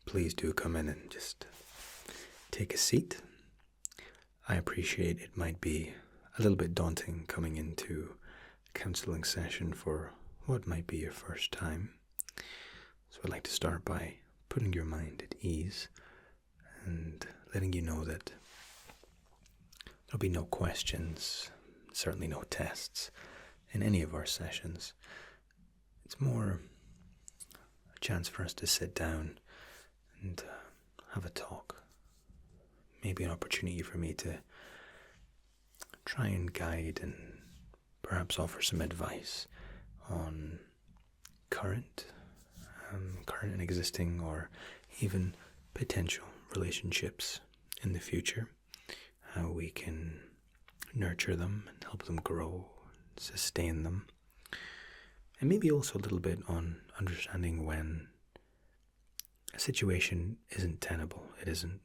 please do come in and just take a seat. I appreciate it might be a little bit daunting coming into a counseling session for what might be your first time. So I'd like to start by putting your mind at ease and letting you know that there'll be no questions, certainly no tests in any of our sessions. It's more a chance for us to sit down and have a talk. Maybe an opportunity for me to try and guide and perhaps offer some advice on current and existing or even potential relationships in the future, how we can nurture them and help them grow, sustain them, and maybe also a little bit on understanding when a situation isn't tenable, it isn't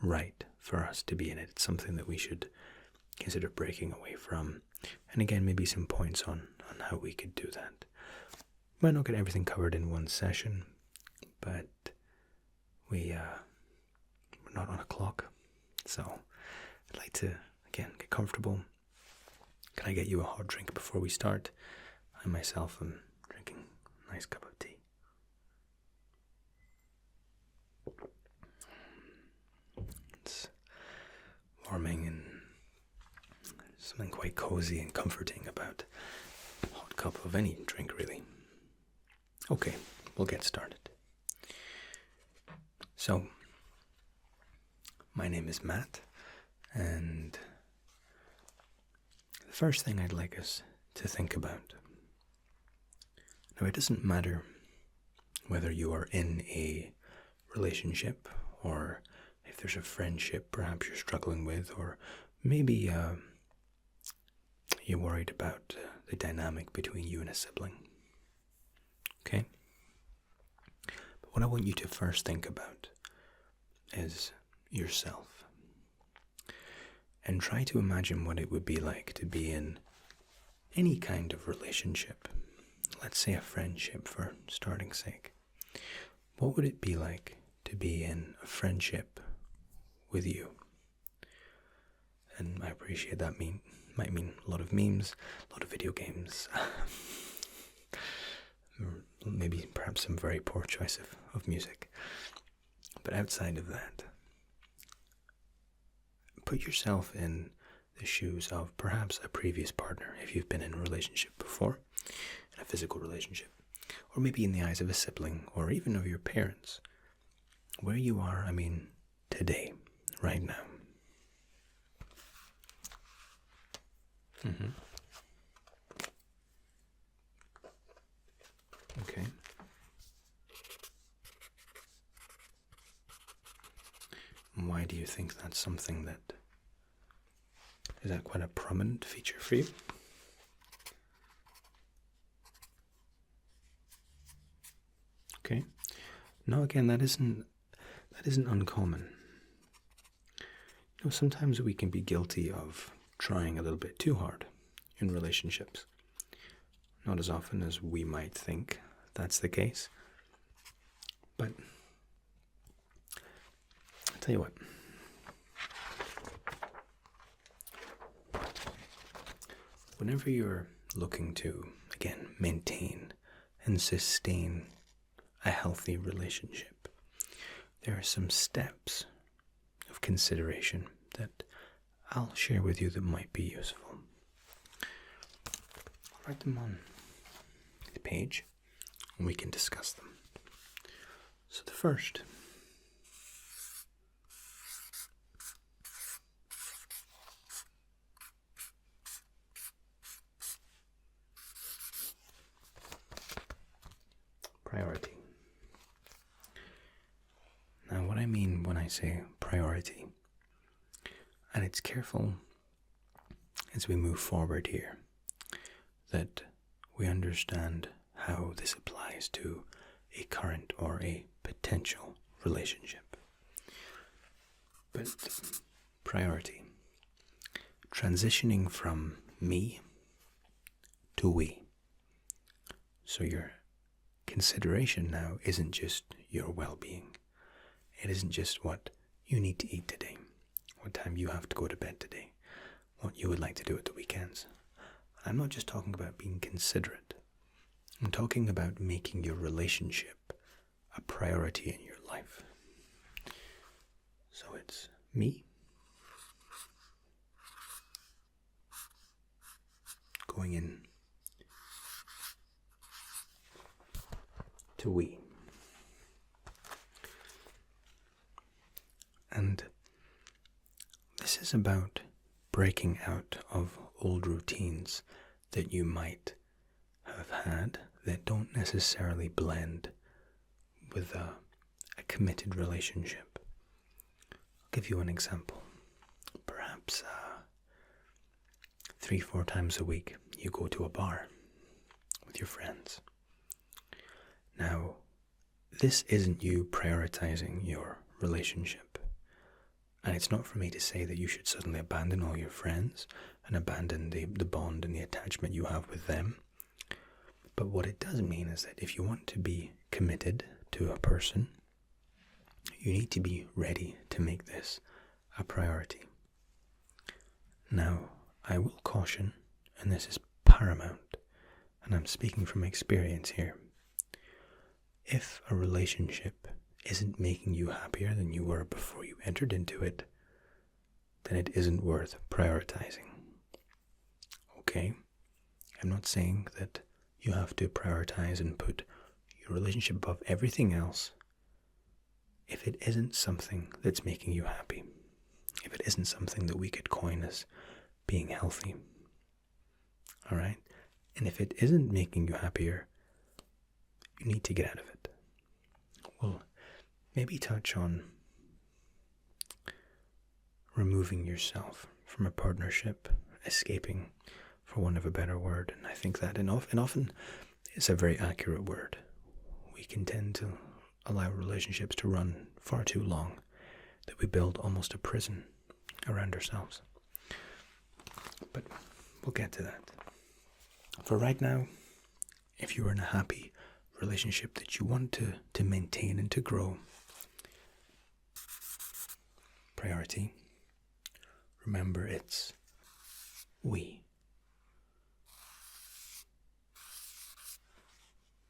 right for us to be in it. It's something that we should consider breaking away from. And again, maybe some points on how we could do that. Might not get everything covered in one session, but we're not on a clock. So I'd like to, again, get comfortable. Can I get you a hot drink before we start? I myself am drinking a nice cup of tea. It's warming and something quite cozy and comforting about a hot cup of any drink, really. Okay, we'll get started. So, my name is Matt, and the first thing I'd like us to think about. Now, it doesn't matter whether you are in a relationship or if there's a friendship perhaps you're struggling with, or maybe you're worried about the dynamic between you and a sibling. Okay? But what I want you to first think about is yourself. And try to imagine what it would be like to be in any kind of relationship. Let's say a friendship for starting's sake. What would it be like to be in a friendship with you? And I appreciate that might mean a lot of memes, a lot of video games, maybe perhaps some very poor choice of music. But outside of that, put yourself in the shoes of perhaps a previous partner, if you've been in a relationship before, in a physical relationship, or maybe in the eyes of a sibling, or even of your parents. Where you are, today, right now. Okay. Why do you think that's something is that quite a prominent feature for you? Okay. No, again, that isn't uncommon. Sometimes we can be guilty of trying a little bit too hard in relationships. Not as often as we might think that's the case. But I'll tell you what. Whenever you're looking to, again, maintain and sustain a healthy relationship, there are some steps of consideration that I'll share with you that might be useful. I'll write them on the page and we can discuss them. So the first, priority. Now, what I mean when I say priority, and it's careful as we move forward here that we understand how this applies to a current or a potential relationship. But priority, transitioning from me to we. So your consideration now isn't just your well-being, It isn't just what you need to eat today, what time you have to go to bed today, what you would like to do at the weekends. I'm not just talking about being considerate. I'm talking about making your relationship a priority in your life. So it's me going in to we. And this is about breaking out of old routines that you might have had that don't necessarily blend with a committed relationship. I'll give you an example. Perhaps 3-4 times a week you go to a bar with your friends. Now, this isn't you prioritizing your relationship. And it's not for me to say that you should suddenly abandon all your friends and abandon the bond and the attachment you have with them. But what it does mean is that if you want to be committed to a person, you need to be ready to make this a priority. Now, I will caution, and this is paramount, and I'm speaking from experience here, if a relationship isn't making you happier than you were before you entered into it, then it isn't worth prioritizing. Okay? I'm not saying that you have to prioritize and put your relationship above everything else if it isn't something that's making you happy, if it isn't something that we could coin as being healthy. All right? And if it isn't making you happier, you need to get out of it. Well, maybe touch on removing yourself from a partnership, escaping, for want of a better word. And I think that, and often it's a very accurate word. We can tend to allow relationships to run far too long, that we build almost a prison around ourselves. But we'll get to that. For right now, if you're in a happy relationship that you want to maintain and to grow, priority, remember it's we,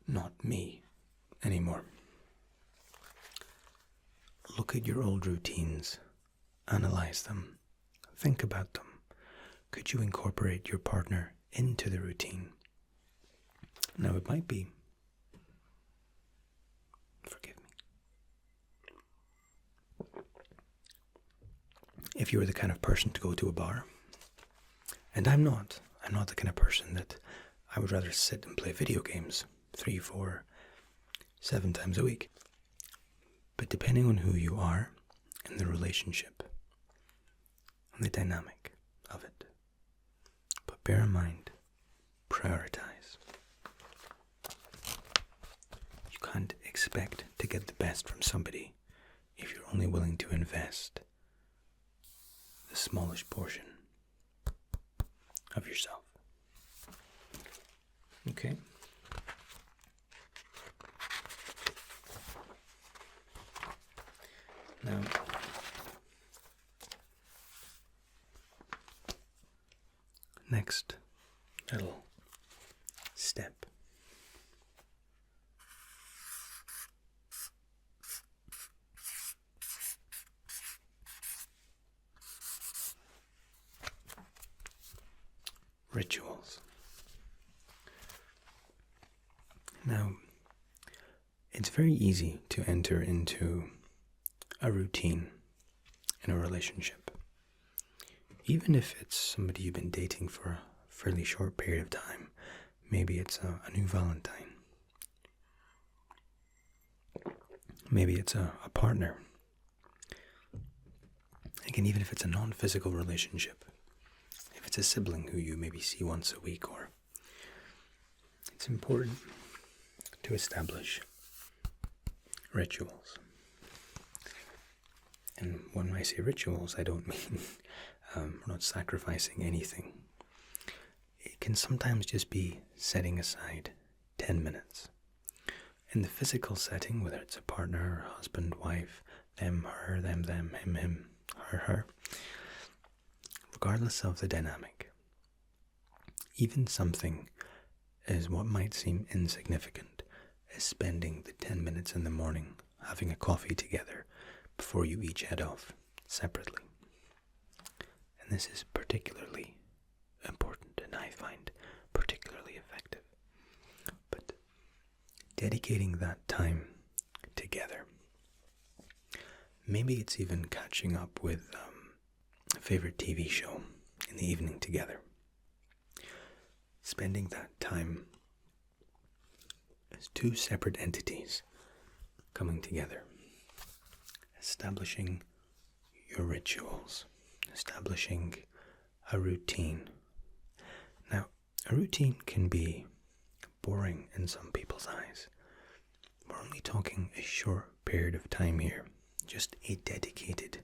not me anymore. Look at your old routines, analyze them, think about them. Could you incorporate your partner into the routine? Now it might be, forgive me, if you were the kind of person to go to a bar, and I'm not the kind of person that I would rather sit and play video games 3, 4, 7 times a week. But depending on who you are and the relationship and the dynamic of it. But bear in mind, prioritize. You can't expect to get the best from somebody if you're only willing to invest the smallest portion of yourself. Okay? Now, next little step. Rituals. Now, it's very easy to enter into a routine in a relationship. Even if it's somebody you've been dating for a fairly short period of time, maybe it's a new Valentine. Maybe it's a partner. Again, even if it's a non-physical relationship, if it's a sibling who you maybe see once a week, or it's important to establish rituals. And when I say rituals, I don't mean we're not sacrificing anything. It can sometimes just be setting aside 10 minutes in the physical setting, whether it's a partner, husband, wife, them, her, them, him, her, regardless of the dynamic, even something as what might seem insignificant as spending the 10 minutes in the morning having a coffee together before you each head off separately. And this is particularly important, and I find particularly effective. But dedicating that time together, maybe it's even catching up with a favorite TV show in the evening together. Spending that time as two separate entities coming together, establishing your rituals, establishing a routine. Now, a routine can be boring in some people's eyes. We're only talking a short period of time here, just a dedicated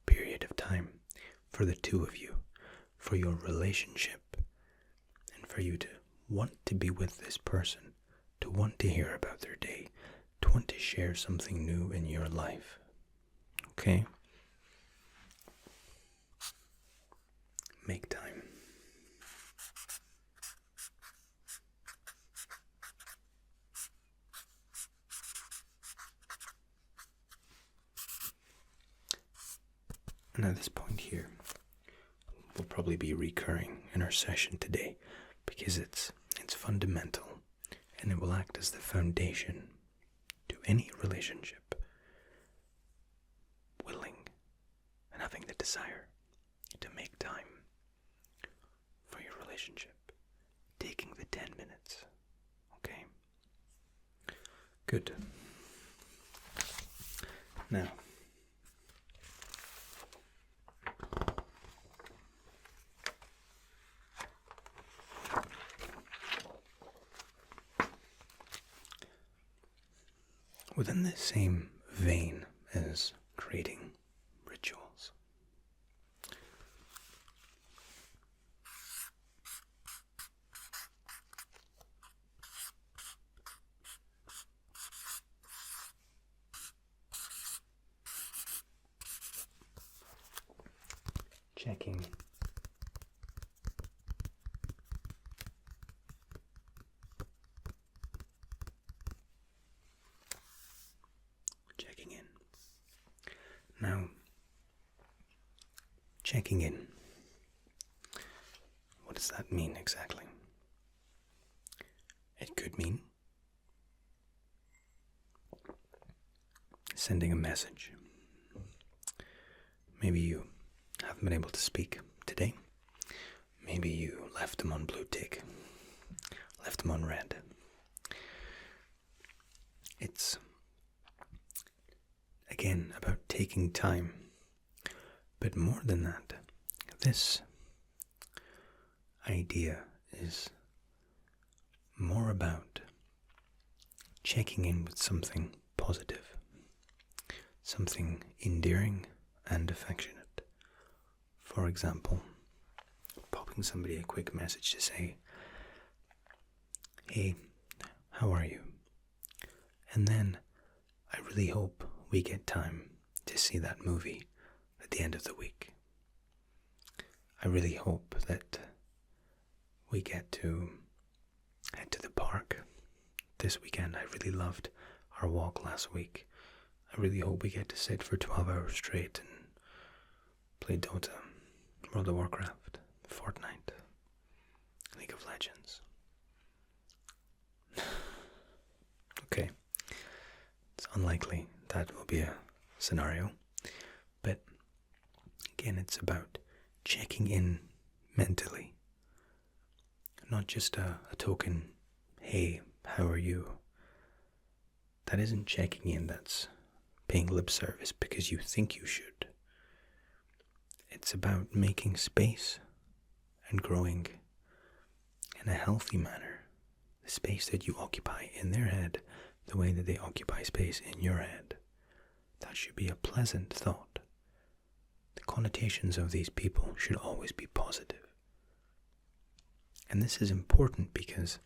period of time for the two of you, for your relationship, and for you to want to be with this person, to want to hear about their day, to want to share something new in your life. Okay? Make time. And at this point here, will probably be recurring in our session today because it's fundamental, and it will act as the foundation to any relationship. Willing and having the desire to make time for your relationship. Taking the 10 minutes. Okay? Good. Now, within the same vein as creating rituals, checking in. Now, checking in. What does that mean exactly? It could mean sending a message. Maybe you haven't been able to speak today. Maybe you left them on blue tick, left them on red. It's, again, about taking time. But more than that, this idea is more about checking in with something positive, something endearing and affectionate. For example, popping somebody a quick message to say, "Hey, how are you? And then I really hope we get time to see that movie at the end of the week. I really hope that we get to head to the park this weekend. I really loved our walk last week. I really hope we get to sit for 12 hours straight and play Dota, World of Warcraft, Fortnite, League of Legends." Okay, it's unlikely that will be a scenario, but again, it's about checking in mentally, not just a token, "Hey, how are you?" That isn't checking in, that's paying lip service because you think you should. It's about making space and growing in a healthy manner, the space that you occupy in their head, the way that they occupy space in your head. That should be a pleasant thought. The connotations of these people should always be positive. And this is important because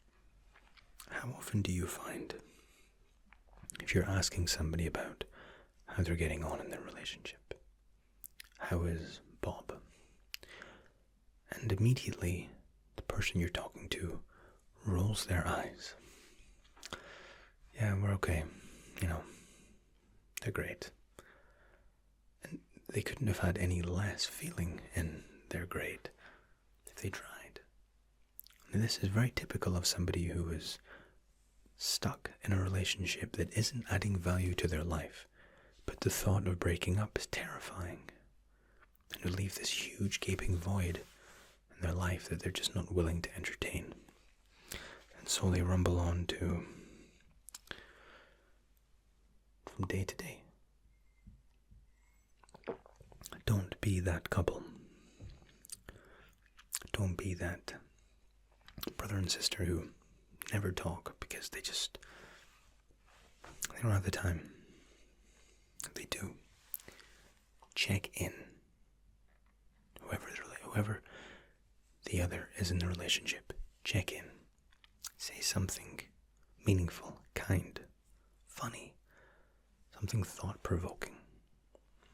how often do you find if you're asking somebody about how they're getting on in their relationship, how is Bob? And immediately the person you're talking to rolls their eyes. Yeah, we're okay. They're great. And they couldn't have had any less feeling in they're great if they tried. And this is very typical of somebody who is stuck in a relationship that isn't adding value to their life, but the thought of breaking up is terrifying. And will leave this huge gaping void in their life that they're just not willing to entertain. And so they rumble on from day to day. Don't be that couple. Don't be that brother and sister who never talk because they don't have the time. They do. Check in. Whoever the other is in the relationship, check in. Say something meaningful, kind, funny, something thought-provoking.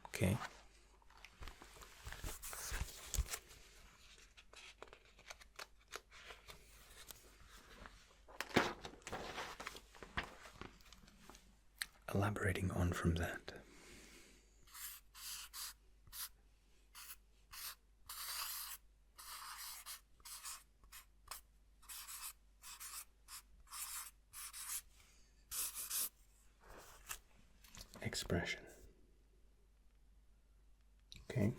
Okay? Elaborating on from that. Expression. Okay.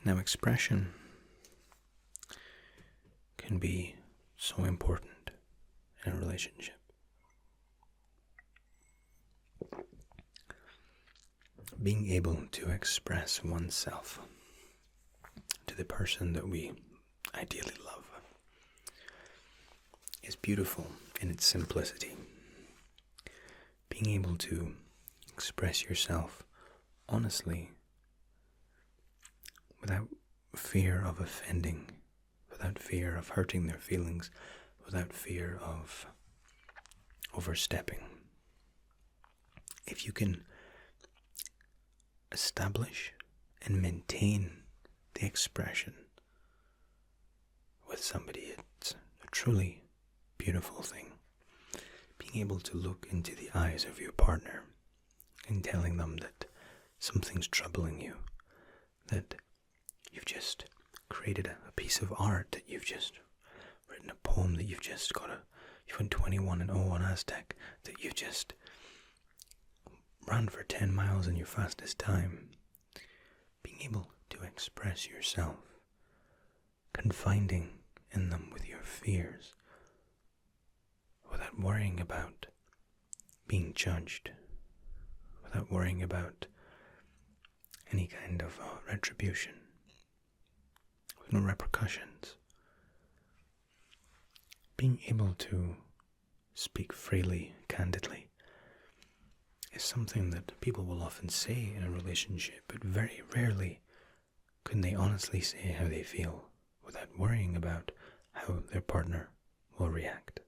Now, expression can be so important in a relationship. Being able to express oneself to the person that we ideally love is beautiful in its simplicity. Being able to express yourself honestly without fear of offending, without fear of hurting their feelings, without fear of overstepping. If you can establish and maintain the expression with somebody, it's a truly beautiful thing. Being able to look into the eyes of your partner and telling them that something's troubling you, that you've just created a piece of art, that you've just written a poem, that you've just you went 21 and 0 on Aztec, that you've just ran for 10 miles in your fastest time. Being able to express yourself, confiding in them with your fears, without worrying about being judged, without worrying about any kind of retribution, with no repercussions. Being able to speak freely, candidly, is something that people will often say in a relationship, but very rarely can they honestly say how they feel without worrying about how their partner will react.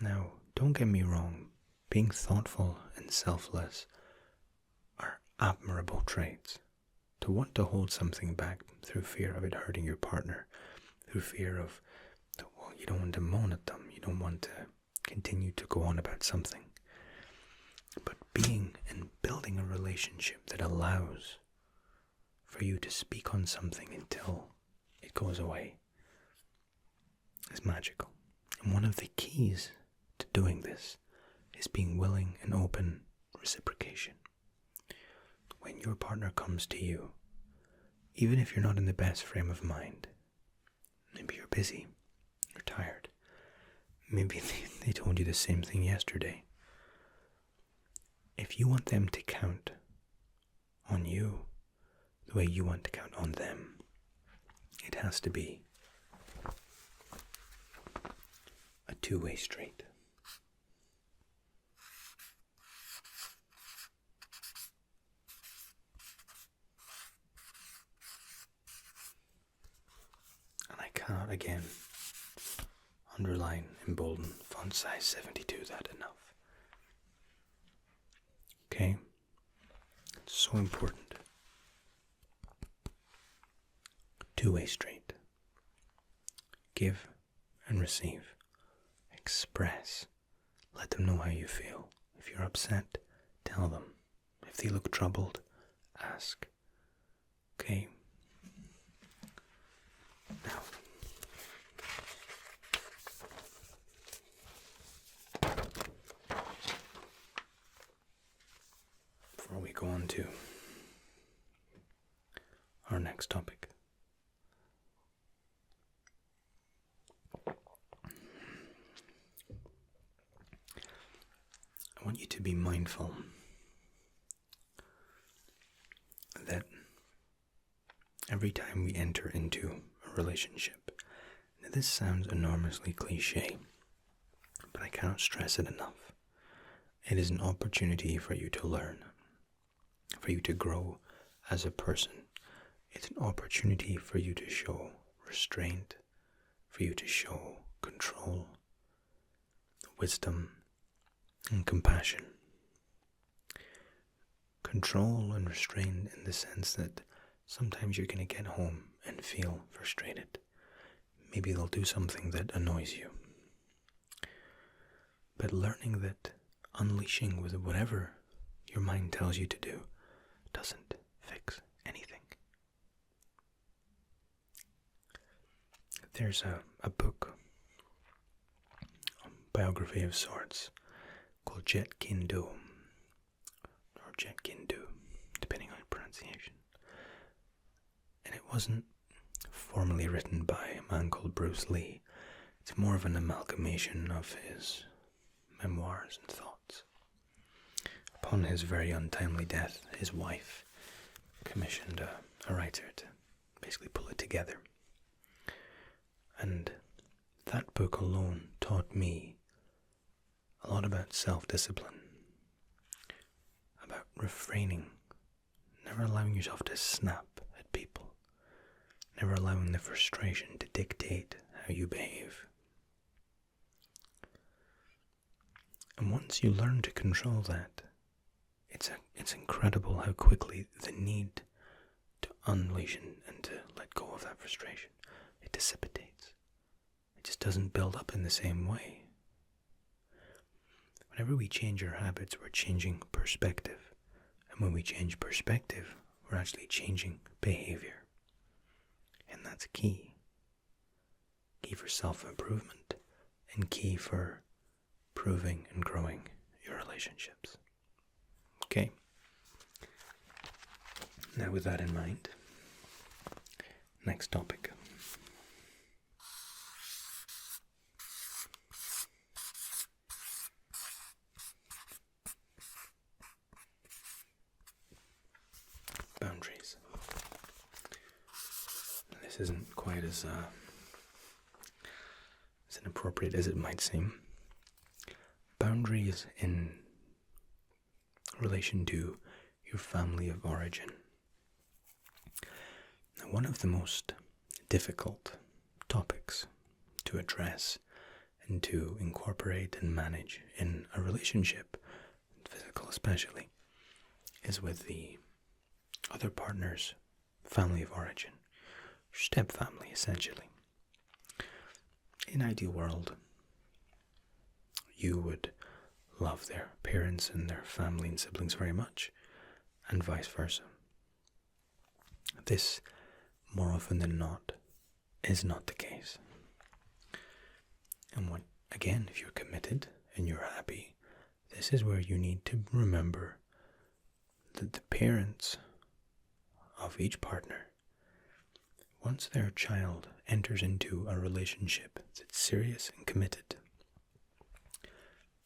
Now, don't get me wrong, being thoughtful and selfless are admirable traits. To want to hold something back through fear of it hurting your partner, through fear of, well, you don't want to moan at them, you don't want to continue to go on about something. But being and building a relationship that allows for you to speak on something until it goes away is magical. And one of the keys to doing this is being willing and open reciprocation. When your partner comes to you, even if you're not in the best frame of mind, maybe you're busy, you're tired, maybe they told you the same thing yesterday. If you want them to count on you the way you want to count on them, it has to be a two-way street. And I cannot again underline, embolden, on size 72 that enough? Okay? It's so important. Two-way street. Give and receive. Express. Let them know how you feel. If you're upset, tell them. If they look troubled, ask. Okay? Now, before we go on to our next topic, I want you to be mindful that every time we enter into a relationship, now this sounds enormously cliche, but I cannot stress it enough. It is an opportunity for you to learn, for you to grow as a person. It's an opportunity for you to show restraint, for you to show control, wisdom, and compassion. Control and restraint in the sense that sometimes you're going to get home and feel frustrated. Maybe they'll do something that annoys you. But learning that unleashing with whatever your mind tells you to do doesn't fix anything. There's a book, a biography of sorts, called Jet Kune-do, or Jet Kune-do, depending on pronunciation. And it wasn't formally written by a man called Bruce Lee. It's more of an amalgamation of his memoirs and thoughts. Upon his very untimely death, his wife commissioned a writer to basically pull it together. And that book alone taught me a lot about self-discipline, about refraining, never allowing yourself to snap at people, never allowing the frustration to dictate how you behave. And once you learn to control that, it's incredible how quickly the need to unleash and to let go of that frustration, it dissipates. It just doesn't build up in the same way. Whenever we change our habits, we're changing perspective. And when we change perspective, we're actually changing behavior. And that's key. Key for self-improvement and key for improving and growing your relationships. Okay. Now with that in mind, next topic. Boundaries. This isn't quite as inappropriate as it might seem. Boundaries in relation to your family of origin. Now, one of the most difficult topics to address and to incorporate and manage in a relationship, physical especially, is with the other partner's family of origin, your step family essentially. In an ideal world, you would love their parents and their family and siblings very much, and vice versa. This, more often than not, is not the case. And again, if you're committed and you're happy, this is where you need to remember that the parents of each partner, once their child enters into a relationship that's serious and committed,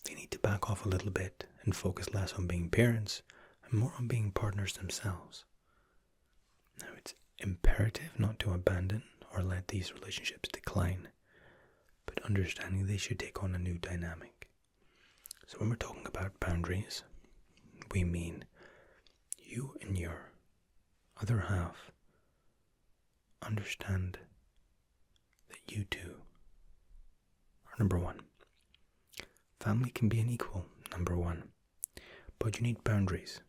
they need to back off a little bit and focus less on being parents and more on being partners themselves. Now, it's imperative not to abandon or let these relationships decline, but understanding they should take on a new dynamic. So when we're talking about boundaries, we mean you and your other half understand that you two are, number one, family can be an equal, number one. But you need boundaries.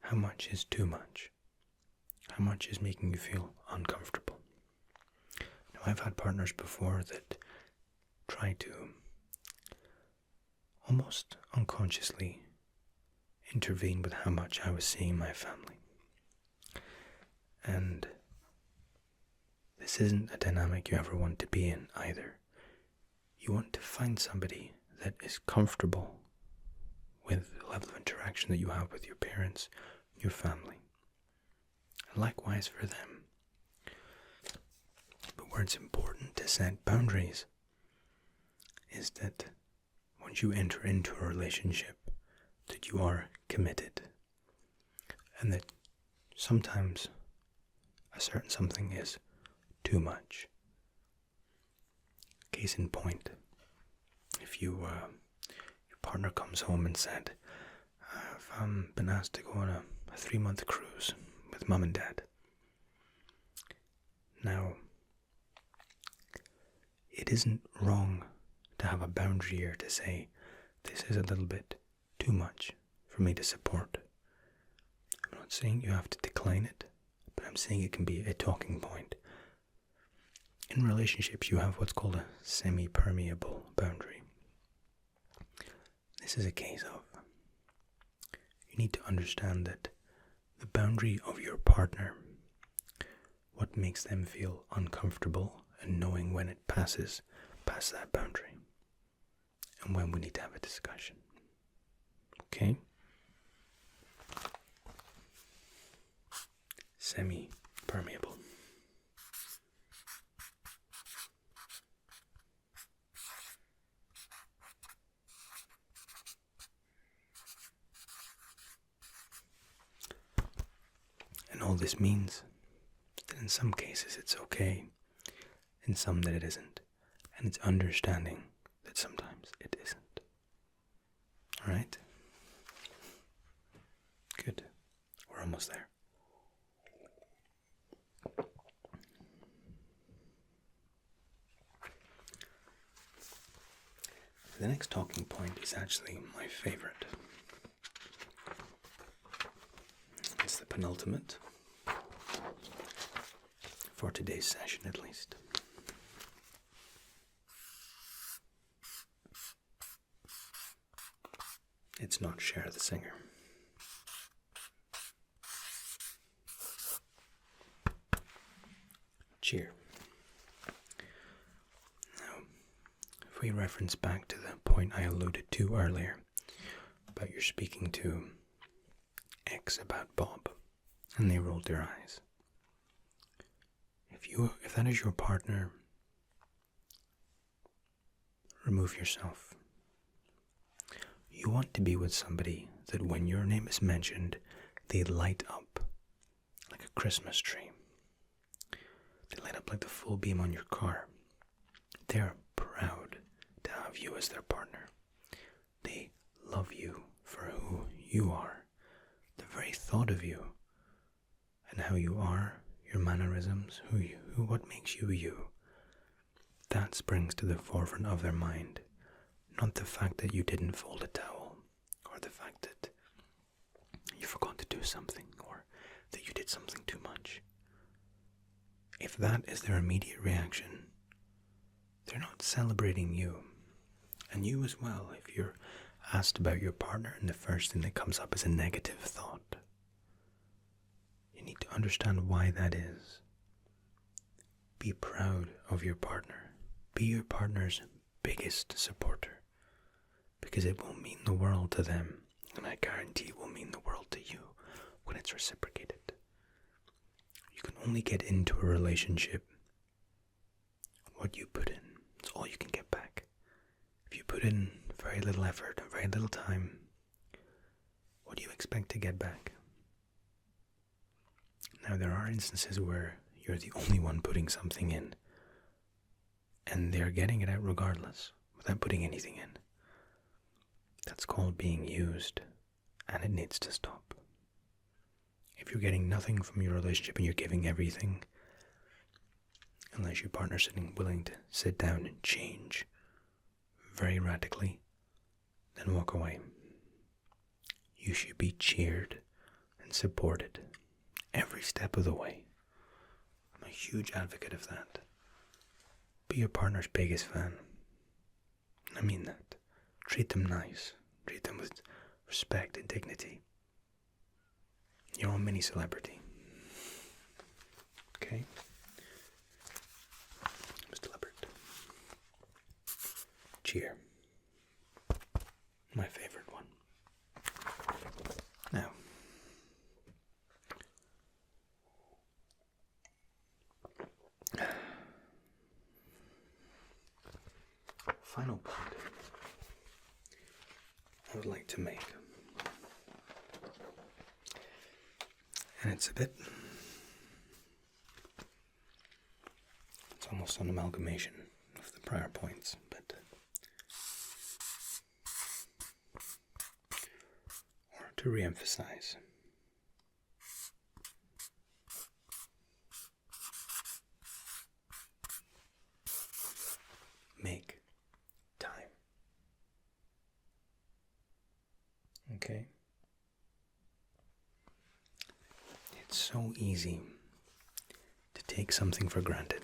How much is too much? How much is making you feel uncomfortable? Now, I've had partners before that try to almost unconsciously intervene with how much I was seeing my family. And this isn't a dynamic you ever want to be in either. You want to find somebody that is comfortable with the level of interaction that you have with your parents, your family. And likewise for them. But where it's important to set boundaries is that once you enter into a relationship, that you are committed. And that sometimes a certain something is too much. Case in point, if your partner comes home and said, I've been asked to go on a 3-month cruise with mum and dad. Now, it isn't wrong to have a boundary here to say, this is a little bit too much for me to support. I'm not saying you have to decline it, but I'm saying it can be a talking point. In relationships, you have what's called a semi-permeable boundary. This is a case of you need to understand that the boundary of your partner, what makes them feel uncomfortable, and knowing when it passes past that boundary, and when we need to have a discussion. Okay? Semi-permeable. And all this means that in some cases it's okay, in some that it isn't. And it's understanding that sometimes it isn't. Alright? Good. We're almost there. The next talking point is actually my favorite. It's the penultimate, for today's session at least. It's not Cher the singer. Cheer. Now, if we reference back to the point I alluded to earlier about you're speaking to X about Bob, and they rolled their eyes. If that is your partner, remove yourself. You want to be with somebody that when your name is mentioned, they light up like a Christmas tree. They light up like the full beam on your car. They're proud to have you as their partner. They love you for who you are. The very thought of you and how you are, your mannerisms, what makes you you, that springs to the forefront of their mind. Not the fact that you didn't fold a towel, or the fact that you forgot to do something, or that you did something too much. If that is their immediate reaction, they're not celebrating you. And you as well, if you're asked about your partner and the first thing that comes up is a negative thought. You need to understand why that is. Be proud of your partner. Be your partner's biggest supporter. Because it will mean the world to them, and I guarantee it will mean the world to you when it's reciprocated. You can only get into a relationship what you put in. It's all you can get back. If you put in very little effort and very little time, what do you expect to get back? Now, there are instances where you're the only one putting something in, and they're getting it out regardless, without putting anything in. That's called being used, and it needs to stop. If you're getting nothing from your relationship and you're giving everything, unless your partner's willing to sit down and change very radically, then walk away. You should be cheered and supported every step of the way. I'm a huge advocate of that. Be your partner's biggest fan. I mean that. Treat them nice. Treat them with respect and dignity. Your own mini celebrity. Okay? Mr. Leopard. Cheer. My favorite one. Now, final point I would like to make, and it's almost an amalgamation of the prior points, but or to re-emphasize. Make time. Okay? It's so easy to take something for granted.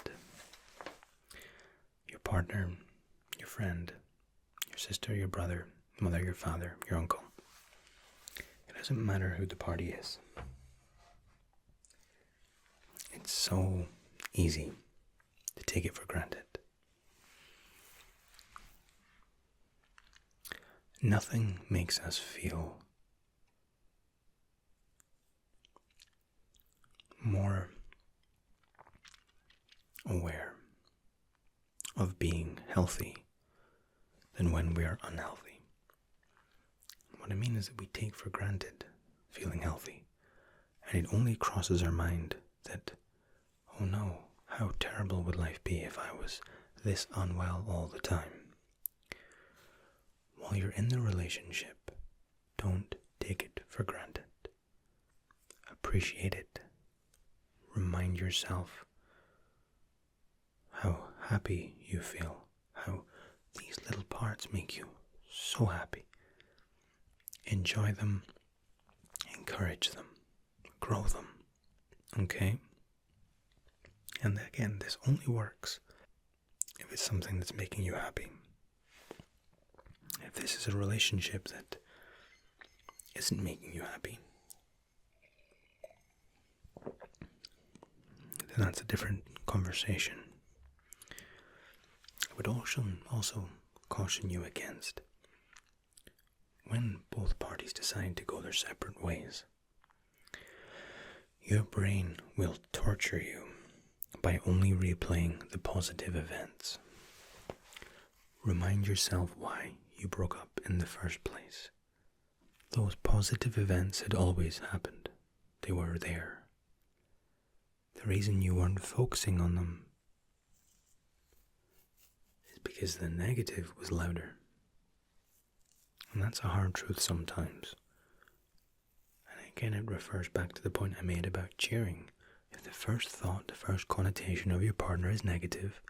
Your partner, your friend, your sister, your brother, mother, your father, your uncle. It doesn't matter who the party is. It's so easy to take it for granted. Nothing makes us feel more aware of being healthy than when we are unhealthy. What I mean is that we take for granted feeling healthy, and it only crosses our mind that, oh no, how terrible would life be if I was this unwell all the time. While you're in the relationship, don't take it for granted. Appreciate it. Remind yourself how happy you feel, how these little parts make you so happy. Enjoy them, encourage them, grow them, okay? And again, this only works if it's something that's making you happy. If this is a relationship that isn't making you happy, then that's a different conversation. I would also caution you against, when both parties decide to go their separate ways, your brain will torture you by only replaying the positive events. Remind yourself why you broke up in the first place. Those positive events had always happened. They were there. The reason you weren't focusing on them is because the negative was louder. And that's a hard truth sometimes. And again, it refers back to the point I made about cheering. If the first thought, the first connotation of your partner is negative,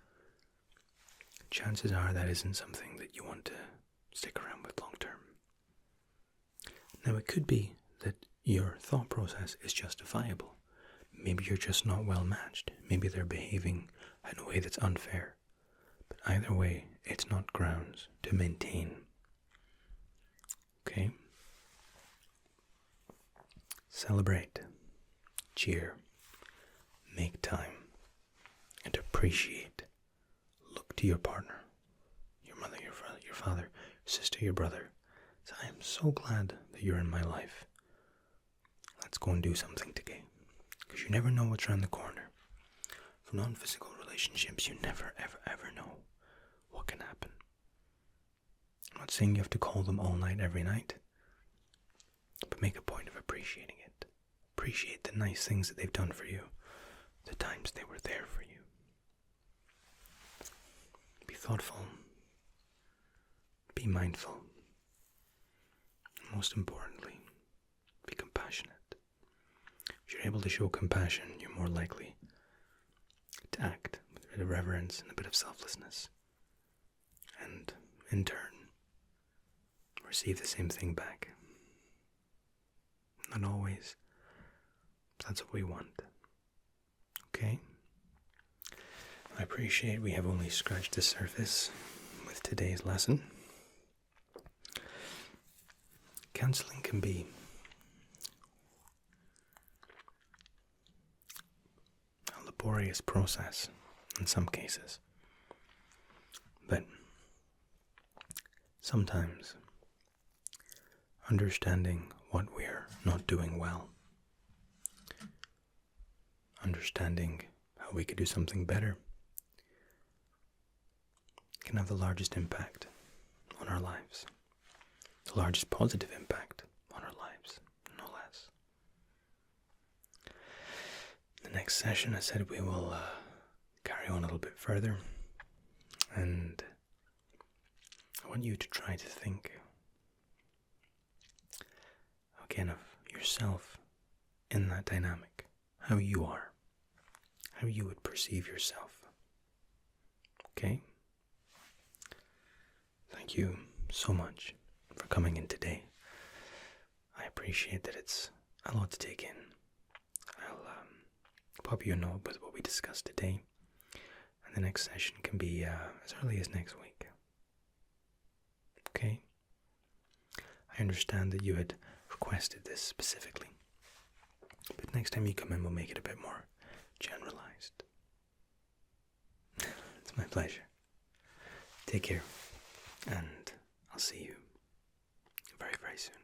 chances are that isn't something that you want to stick around with long term. Now, it could be that your thought process is justifiable. Maybe you're just not well matched. Maybe they're behaving in a way that's unfair. But either way, it's not grounds to maintain. Okay? Celebrate, cheer, make time, and appreciate. Look to your partner, your mother, your father, your sister, your brother. So I am so glad that you're in my life. Let's go and do something today. Because you never know what's around the corner. For non-physical relationships, you never, ever know what can happen. I'm not saying you have to call them all night, every night. But make a point of appreciating it. Appreciate the nice things that they've done for you. The times they were there for you. Be thoughtful. Be mindful. Most importantly, be compassionate. If you're able to show compassion, you're more likely to act with a bit of reverence and a bit of selflessness. And in turn, receive the same thing back. Not always. That's what we want. Okay? I appreciate we have only scratched the surface with today's lesson. Counseling can be a laborious process in some cases, but sometimes understanding what we're not doing well, understanding how we could do something better, can have the largest impact on our lives. The largest positive impact on our lives, no less. The next session, I said we will carry on a little bit further, and I want you to try to think again of yourself in that dynamic, how you are, how you would perceive yourself. Okay? Thank you so much for coming in today. I appreciate that it's a lot to take in. I'll pop you a note with what we discussed today, and the next session can be as early as next week. Okay? I understand that you had requested this specifically, but next time you come in, we'll make it a bit more generalized. It's my pleasure. Take care, and I'll see you very, very soon.